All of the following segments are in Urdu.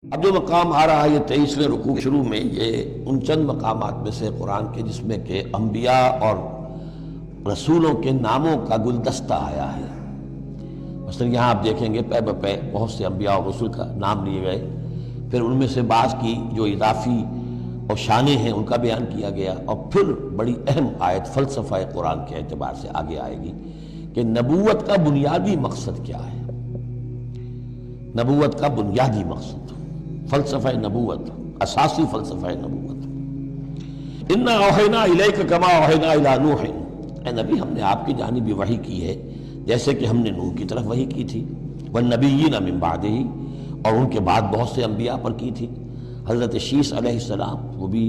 اب جو مقام آ رہا ہے یہ 23ویں رکوع شروع میں، یہ ان چند مقامات میں سے قرآن کے جس میں کہ انبیاء اور رسولوں کے ناموں کا گلدستہ آیا ہے۔ مثلا یہاں آپ دیکھیں گے پے بپے بہت سے انبیاء اور رسول کا نام لیے گئے، پھر ان میں سے بعض کی جو اضافی اور شانیں ہیں ان کا بیان کیا گیا، اور پھر بڑی اہم آیت فلسفہ قرآن کے اعتبار سے آگے آئے گی کہ نبوت کا بنیادی مقصد کیا ہے۔ نبوت کا بنیادی مقصد، فلسفہ نبوت، اساسی فلسفہ نبوت۔ اِنَّا أَوْحَيْنَا إِلَيْكَ كَمَا أَوْحَيْنَا إِلَىٰ نُوحٍ، اے نبی ہم نے آپ کی جانب بھی وحی کی ہے جیسے کہ ہم نے نوح کی طرف وحی کی تھی، وَالنَّبِيِّينَ مِن بَعْدِهِ، اور ان کے بعد بہت سے انبیاء پر کی تھی۔ حضرت شیس علیہ السلام وہ بھی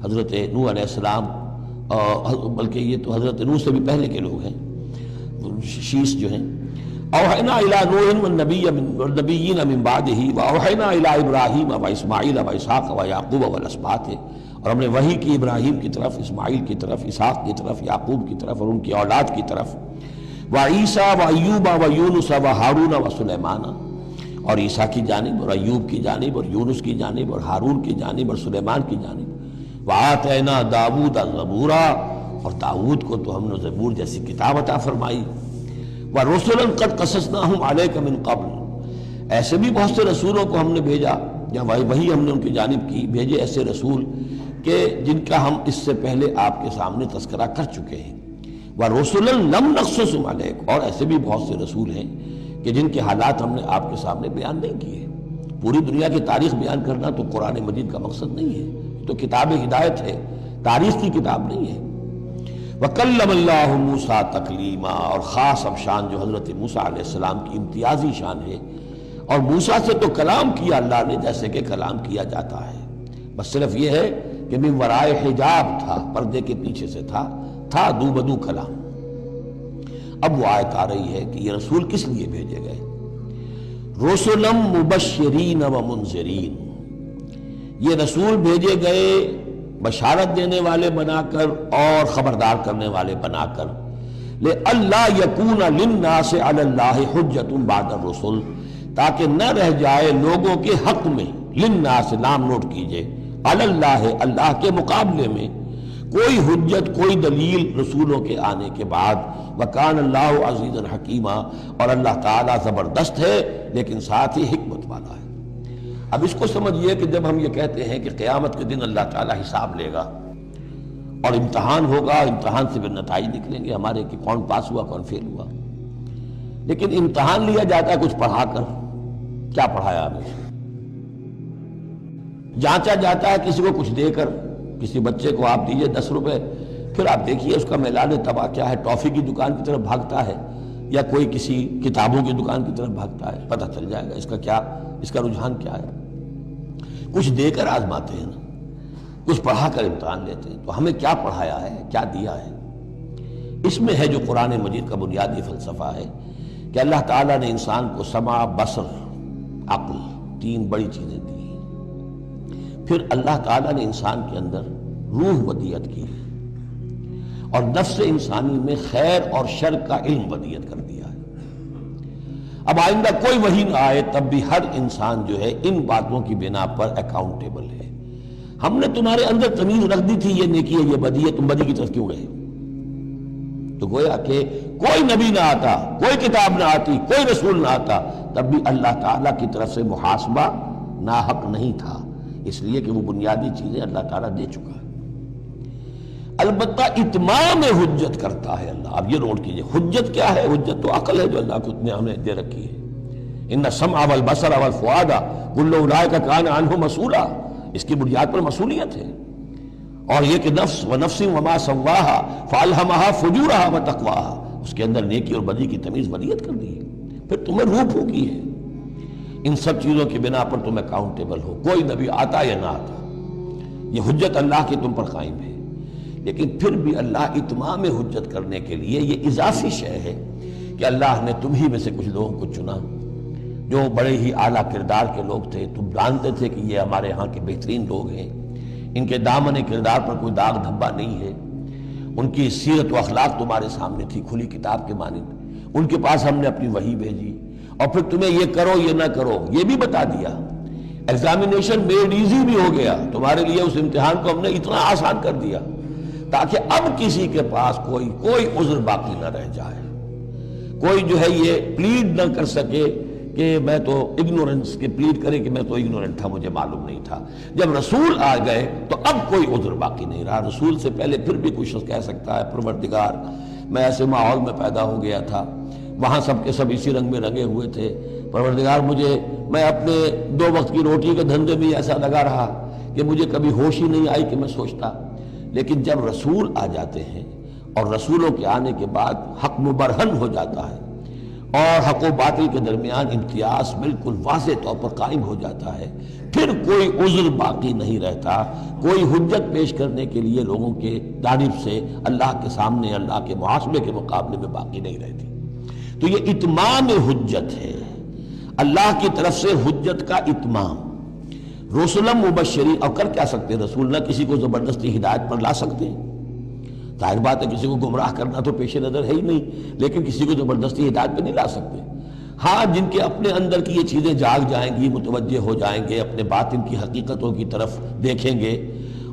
حضرت نوح علیہ السلام، بلکہ یہ تو حضرت نوح سے بھی پہلے کے لوگ ہیں، شیس جو ہیں۔ اوحینا الی نوح والنبیین من بعدہ واوحینا الی ابراہیم واسماعیل واسحاق ویعقوب والاسباط، اور ہم نے وحی کی ابراہیم کی طرف، اسماعیل کی طرف، اسحاق کی طرف، یعقوب کی طرف اور ان کی اولاد کی طرف، وعیسیٰ وایوب ویونس وہارون وسلیمان، اور عیسیٰ کی جانب اور ایوب کی جانب اور یونس کی جانب اور ہارون کی جانب اور سلیمان کی جانب، وآتینا داؤد الزبورا، اور داؤد کو تو ہم نے زبور جیسی کتاب عطا فرمائی، وَرُسُلًا قَدْ قَصَصْنَاهُمْ عَلَيْكَ مِن قَبْلُ، ایسے بھی بہت سے رسولوں کو ہم نے بھیجا، یا وہی ہم نے ان کی جانب کی بھیجے ایسے رسول کہ جن کا ہم اس سے پہلے آپ کے سامنے تذکرہ کر چکے ہیں، وَرُسُلًا لَمْ نَقْصُصْهُمْ عَلَيْكَ، اور ایسے بھی بہت سے رسول ہیں کہ جن کے حالات ہم نے آپ کے سامنے بیان نہیں کیے۔ پوری دنیا کی تاریخ بیان کرنا تو قرآن مجید کا مقصد نہیں ہے، تو کتاب ہدایت ہے، تاریخ کی کتاب نہیں ہے۔ وَكَلَّمَ اللَّهُ مُوسَىٰ تَكْلِيمًا، اور خاص اب شان جو حضرت موسیٰ علیہ السلام کی امتیازی شان ہے، اور موسیٰ سے تو کلام کیا اللہ نے جیسے کہ کلام کیا جاتا ہے، بس صرف یہ ہے کہ من ورائے حجاب تھا، پردے کے پیچھے سے تھا دو بدو کلام۔ اب وہ آیت آ رہی ہے کہ یہ رسول کس لیے بھیجے گئے؟ رُسُلًا مُبَشِّرِينَ وَمُنذِرِينَ، یہ رسول بھیجے گئے بشارت دینے والے بنا کر اور خبردار کرنے والے بنا کر، لِأَلَّا يَكُونَ لِلنَّاسِ عَلَى اللَّهِ حُجَّةٌ بَعْدَ الرُّسُلِ، تاکہ نہ رہ جائے لوگوں کے حق میں، للناس نام نوٹ کیجئے، علی اللہ، اللہ کے مقابلے میں کوئی حجت، کوئی دلیل رسولوں کے آنے کے بعد، وَكَانَ اللَّهُ عَزِيزًا حَكِيمًا، اور اللہ تعالیٰ زبردست ہے لیکن ساتھ ہی حکمت والا ہے۔ اب اس کو سمجھیے کہ جب ہم یہ کہتے ہیں کہ قیامت کے دن اللہ تعالیٰ حساب لے گا اور امتحان ہوگا، امتحان سے پھر نتائج نکلیں گے ہمارے کہ کون پاس ہوا کون فیل ہوا، لیکن امتحان لیا جاتا ہے کچھ پڑھا کر، کیا پڑھایا ہمیں؟ جانچا جاتا ہے کسی کو کچھ دے کر، کسی بچے کو آپ دیجئے 10 روپے، پھر آپ دیکھیے اس کا میلان تباہ کیا ہے، ٹافی کی دکان کی طرف بھاگتا ہے یا کوئی کسی کتابوں کی دکان کی طرف بھاگتا ہے، پتہ چل جائے گا اس کا رجحان کیا ہے۔ کچھ دے کر آزماتے ہیں نا، کچھ پڑھا کر امتحان لیتے ہیں، تو ہمیں کیا پڑھایا ہے، کیا دیا ہے؟ اس میں ہے جو قرآن مجید کا بنیادی فلسفہ ہے کہ اللہ تعالیٰ نے انسان کو سمع، بصر، عقل، 3 بڑی چیزیں دی ہیں۔ پھر اللہ تعالیٰ نے انسان کے اندر روح ودیت کی اور نفس انسانی میں خیر اور شر کا علم ودیت کر دیا ہے۔ اب آئندہ کوئی وحی نہ آئے تب بھی ہر انسان جو ہے ان باتوں کی بنا پر اکاؤنٹیبل ہے۔ ہم نے تمہارے اندر تمیز رکھ دی تھی، یہ نیکی ہے یہ بدی ہے، تم بدی کی طرف کیوں گئے؟ تو گویا کہ کوئی نبی نہ آتا، کوئی کتاب نہ آتی، کوئی رسول نہ آتا، تب بھی اللہ تعالیٰ کی طرف سے محاسبہ ناحق نہیں تھا، اس لیے کہ وہ بنیادی چیزیں اللہ تعالیٰ دے چکا ہے۔ البتہ اتمام حجت کرتا ہے اللہ۔ اب یہ نوٹ کیجئے، حجت کیا ہے؟ حجت تو عقل ہے جو اللہ کو نے ہمیں دے رکھی ہے۔ ان السمع والبصر والفؤاد کل اولئک کان عنہ مسئولا، اس کی بنیاد پر مسئولیت ہے۔ اور یہ کہ نفس ونفس وما سواہا فالہمہا فجورہا وتقواہا، اس کے اندر نیکی اور بدی کی تمیز ودیت کر دی ہے۔ پھر تمہیں روح پھونکی ہے، ان سب چیزوں کی بنا پر تم اکاؤنٹیبل ہو، کوئی نبی آتا یا نہ آتا، یہ حجت اللہ کی تم پر قائم ہے۔ لیکن پھر بھی اللہ اتمام حجت کرنے کے لیے یہ اضافی شے ہے کہ اللہ نے تم ہی میں سے کچھ لوگوں کو چنا جو بڑے ہی اعلیٰ کردار کے لوگ تھے، تم جانتے تھے کہ یہ ہمارے ہاں کے بہترین لوگ ہیں، ان کے دامن کردار پر کوئی داغ دھبا نہیں ہے، ان کی سیرت و اخلاق تمہارے سامنے تھی کھلی کتاب کے مانند، ان کے پاس ہم نے اپنی وحی بھیجی، اور پھر تمہیں یہ کرو یہ نہ کرو یہ بھی بتا دیا۔ ایگزامینیشن میڈ ایزی بھی ہو گیا تمہارے لیے، اس امتحان کو ہم نے اتنا آسان کر دیا تاکہ اب کسی کے پاس کوئی عذر باقی نہ رہ جائے، کوئی جو ہے یہ پلیڈ نہ کر سکے کہ میں تو اگنورنس کے پلیڈ کرے کہ میں تو اگنورنٹ تھا، مجھے معلوم نہیں تھا۔ جب رسول آ گئے تو اب کوئی عذر باقی نہیں رہا۔ رسول سے پہلے پھر بھی کوئی شخص کہہ سکتا ہے پروردگار میں ایسے ماحول میں پیدا ہو گیا تھا، وہاں سب کے سب اسی رنگ میں رنگے ہوئے تھے، پروردگار میں اپنے 2 وقت کی روٹی کے دھندے میں ایسا لگا رہا کہ مجھے کبھی ہوش ہی نہیں آئی کہ میں سوچتا۔ لیکن جب رسول آ جاتے ہیں اور رسولوں کے آنے کے بعد حق مبرہن ہو جاتا ہے اور حق و باطل کے درمیان امتیاز بالکل واضح طور پر قائم ہو جاتا ہے، پھر کوئی عذر باقی نہیں رہتا، کوئی حجت پیش کرنے کے لیے لوگوں کے جانب سے اللہ کے سامنے اللہ کے محاسبے کے مقابلے میں باقی نہیں رہتی۔ تو یہ اتمام حجت ہے، اللہ کی طرف سے حجت کا اتمام۔ رسولم مبشرین، اور کر کیا سکتے رسول؟ نہ کسی کو زبردستی ہدایت پر لا سکتے، ظاہر بات ہے کسی کو گمراہ کرنا تو پیش نظر ہے ہی نہیں، لیکن کسی کو زبردستی ہدایت پہ نہیں لا سکتے۔ ہاں جن کے اپنے اندر کی یہ چیزیں جاگ جائیں گی، متوجہ ہو جائیں گے، اپنے باطن کی حقیقتوں کی طرف دیکھیں گے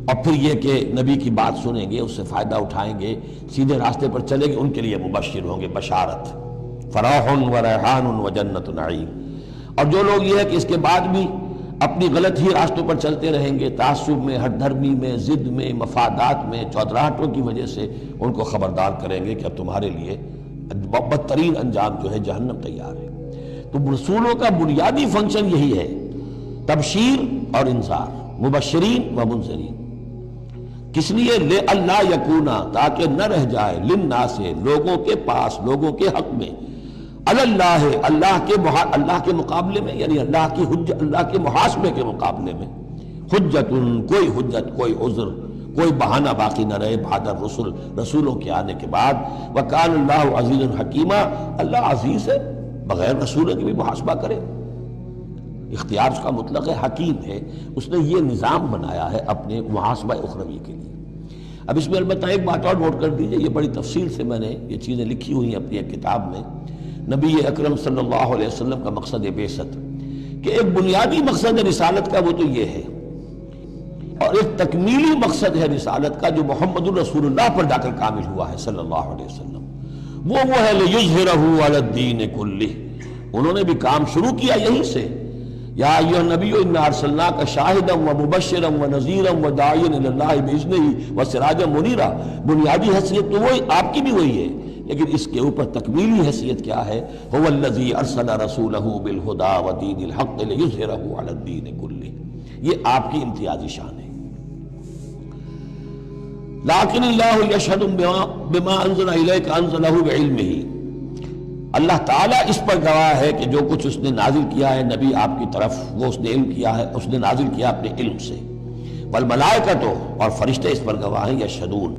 اور پھر یہ کہ نبی کی بات سنیں گے، اس سے فائدہ اٹھائیں گے، سیدھے راستے پر چلیں گے، ان کے لیے مبشر ہوں گے، بشارت، فراح و ریحان و جنت نعیم۔ اور جو لوگ یہ ہے کہ اس کے بعد بھی اپنی غلط ہی راستوں پر چلتے رہیں گے، تعصب میں، ہٹ دھرمی میں، ضد میں، مفادات میں، چودراہٹوں کی وجہ سے، ان کو خبردار کریں گے کہ اب تمہارے لیے بدترین انجام جو ہے جہنم تیار ہے۔ تو رسولوں کا بنیادی فنکشن یہی ہے، تبشیر اور انذار، مبشرین و منذرین۔ کس لیے؟ لِأَلَّا یکونا، تاکہ نہ رہ جائے، للناس، لوگوں کے پاس، لوگوں کے حق میں، اللہ اللہ کے مقابلے میں، یعنی اللہ کی حجت، اللہ کے محاسبے کے مقابلے میں، کوئی حجت، کوئی عذر، کوئی بہانہ باقی نہ رہے بعد الرسل، رسولوں کے آنے کے بعد۔ وَكَانَ اللَّهُ عَزِيزًا حَكِيمًا، اللہ عزیز ہے، بغیر رسولوں کے بھی محاسبہ کرے، اختیار اس کا مطلق ہے، حکیم ہے، اس نے یہ نظام بنایا ہے اپنے محاسبہ اخروی کے لیے۔ اب اس میں البتہ ایک بات اور نوٹ کر دیجئے، یہ بڑی تفصیل سے میں نے یہ چیزیں لکھی ہوئی ہیں اپنی ایک کتاب میں، نبی اکرم صلی اللہ علیہ وسلم کا مقصد بعثت، کہ ایک بنیادی مقصد ہے رسالت کا، وہ تو یہ ہے، اور ایک تکمیلی مقصد ہے رسالت کا جو محمد الرسول اللہ پر جا کر کامل ہوا ہے صلی اللہ علیہ وسلم، وہ ہے لِيُظْهِرَهُ عَلَى الدِّينِ كُلِّهِ۔ انہوں نے بھی کام شروع کیا یہیں سے، یا ایھا النبی انا ارسلناک شاہدا ومبشرا ونذیرا وداعیا الی اللہ باذنہ وسراجا منیرا۔ بنیادی حیثیت تو وہی آپ کی بھی وہی ہے، لیکن اس کے اوپر تکمیلی حیثیت کیا ہے؟ هو الذی ارسل رسولہ بالہدی ودین الحق لیظہرہ علی الدین کلہ۔ یہ آپ کی امتیازی شان ہے۔ لیکن اللہ یشہد بما انزل الیک انزلہ بعلمہ، اللہ تعالیٰ اس پر گواہ ہے کہ جو کچھ اس نے نازل کیا ہے نبی آپ کی طرف، وہ اس نے علم کیا ہے، اس نے نازل کیا اپنے علم سے۔ والملائکۃ، اور فرشتے اس پر گواہ ہیں، یشہدون۔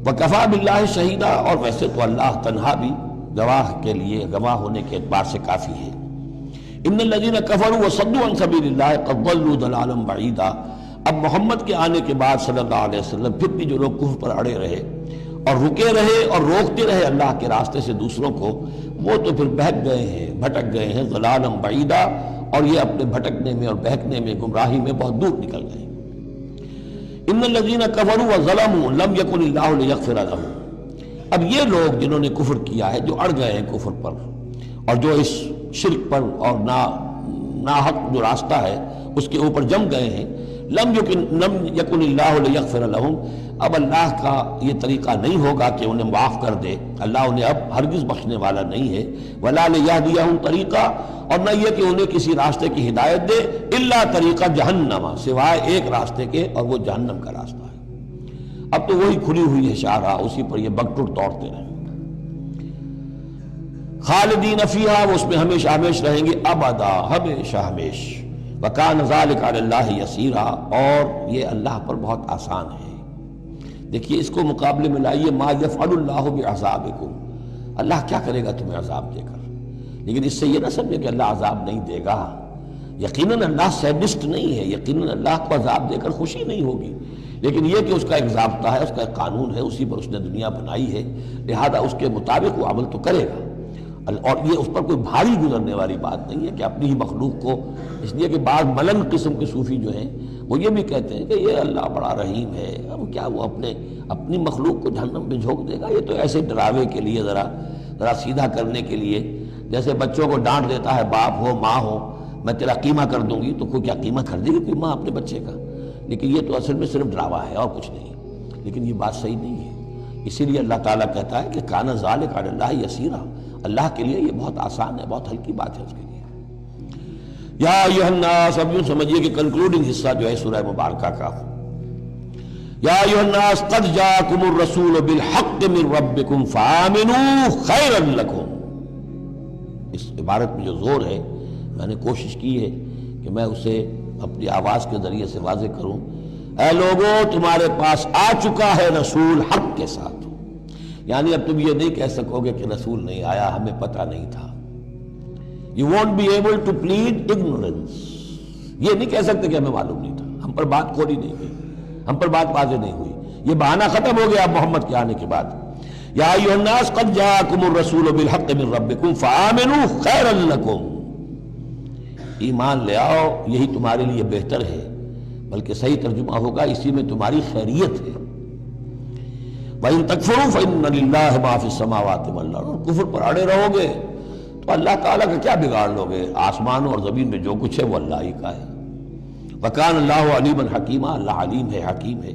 وکفیٰ باللہ شہیدا، اور ویسے تو اللہ تنہا بھی گواہ کے لیے، گواہ ہونے کے اعتبار سے کافی ہے۔ ان الذین کفروا وصدوا عن سبیل اللہ قد ضلوا ضلالا بعیدا۔ اب محمد کے آنے کے بعد صلی اللہ علیہ وسلم پھر بھی جو لوگ کفر پر اڑے رہے اور رکے رہے اور روکتے رہے اللہ کے راستے سے دوسروں کو، وہ تو پھر بہک گئے ہیں، بھٹک گئے ہیں، ضلالا بعیدا، اور یہ اپنے بھٹکنے میں اور بہکنے میں، گمراہی میں بہت دور نکل گئے۔ ان الذین کفروا وظلموا لم یکن اللہ لیغفر لهم۔ اب یہ لوگ جنہوں نے کفر کیا ہے، جو اڑ گئے ہیں کفر پر اور جو اس شرک پر اور ناحق جو راستہ ہے اس کے اوپر جم گئے ہیں، لم یکن اللہ لیغفر لهم، اب اللہ کا یہ طریقہ نہیں ہوگا کہ انہیں معاف کر دے، اللہ انہیں اب ہرگز بخشنے والا نہیں ہے۔ ولا لیہدیہم طریقہ، اور نہ یہ کہ انہیں کسی راستے کی ہدایت دے، الا طریقہ جہنم، سوائے ایک راستے کے، اور وہ جہنم کا راستہ ہے۔ اب تو وہی کھلی ہوئی ہے شاہراہ، اسی پر یہ بگٹر توڑتے رہیں، خالدین فیہا، وہ اس میں ہمیشہ ہمیش رہیں گے، ابدا، ہمیشہ ہمیش۔ وکان ذلک علی اللہ یسیرا، اور یہ اللہ پر بہت آسان ہے۔ دیکھیے اس کو مقابلے میں لائیے، ما یفعل اللہ بعذابکم، اللہ کیا کرے گا تمہیں عذاب دے کر، لیکن اس سے یہ نہ سمجھے کہ اللہ عذاب نہیں دے گا، یقیناً اللہ سیڈسٹ نہیں ہے، یقیناً اللہ کو عذاب دے کر خوشی نہیں ہوگی، لیکن یہ کہ اس کا ایک ضابطہ ہے، اس کا ایک قانون ہے، اسی پر اس نے دنیا بنائی ہے، لہذا اس کے مطابق وہ عمل تو کرے گا۔ اور یہ اس پر کوئی بھاری گزرنے والی بات نہیں ہے کہ اپنی ہی مخلوق کو، اس لیے کہ بعض ملن قسم کے صوفی جو ہیں وہ یہ بھی کہتے ہیں کہ یہ اللہ بڑا رحیم ہے، اب کیا وہ اپنی مخلوق کو جہنم میں جھونک دے گا؟ یہ تو ایسے ڈراوے کے لیے، ذرا سیدھا کرنے کے لیے، جیسے بچوں کو ڈانٹ دیتا ہے باپ ہو ماں ہو، میں تیرا قیمہ کر دوں گی، تو کوئی کیا قیمہ کر دے گی کوئی ماں اپنے بچے کا؟ لیکن یہ تو اصل میں صرف ڈراوا ہے اور کچھ نہیں، لیکن یہ بات صحیح نہیں ہے۔ اسی لیے اللہ تعالیٰ کہتا ہے کہ کان ذالک علی اللہ یسیرا، اللہ کے لیے یہ بہت آسان ہے، بہت ہلکی بات ہے اس کے لیے۔ یا ایھا الناس، اب یوں سمجھیے کہ کنکلوڈنگ حصہ جو ہے سورہ مبارکہ کا، یا ایھا الناس قد جاءکم الرسول بالحق من ربکم فآمنوا خیرا لکم۔ اس عبارت میں جو زور ہے، میں نے کوشش کی ہے کہ میں اسے اپنی آواز کے ذریعے سے واضح کروں۔ اے لوگوں، تمہارے پاس آ چکا ہے رسول حق کے ساتھ، یعنی اب تم یہ نہیں کہہ سکو گے کہ رسول نہیں آیا، ہمیں پتہ نہیں تھا۔ You won't be able to plead ignorance، یہ نہیں کہہ سکتے کہ ہمیں معلوم نہیں تھا، ہم پر بات کھولی نہیں گئی، ہم پر بات واضح نہیں ہوئی، یہ بہانہ ختم ہو گیا محمد کے آنے کے بعد۔ یا ایھا الناس قد جاءکم الرسول بالحق من ربکم فآمنوا خیرا لکم، ایمان لے آؤ، یہی تمہارے لیے بہتر ہے، بلکہ صحیح ترجمہ ہوگا اسی میں تمہاری خیریت ہے۔ وَإِن تَكْفُرُوا فَإِنَّ لِلَّهِ مَا فِي السَّمَاوَاتِ وَالْأَرْضِ، اور کفر پر اڑے رہو گے تو اللہ تعالیٰ کا کیا بگاڑ لوگے؟ آسمانوں اور زمین میں جو کچھ ہے وہ اللہ ہی کا ہے۔ وَكَانَ اللَّهُ عَلِيمًا حَكِيمًا، اللہ علیم ہے، حکیم ہے۔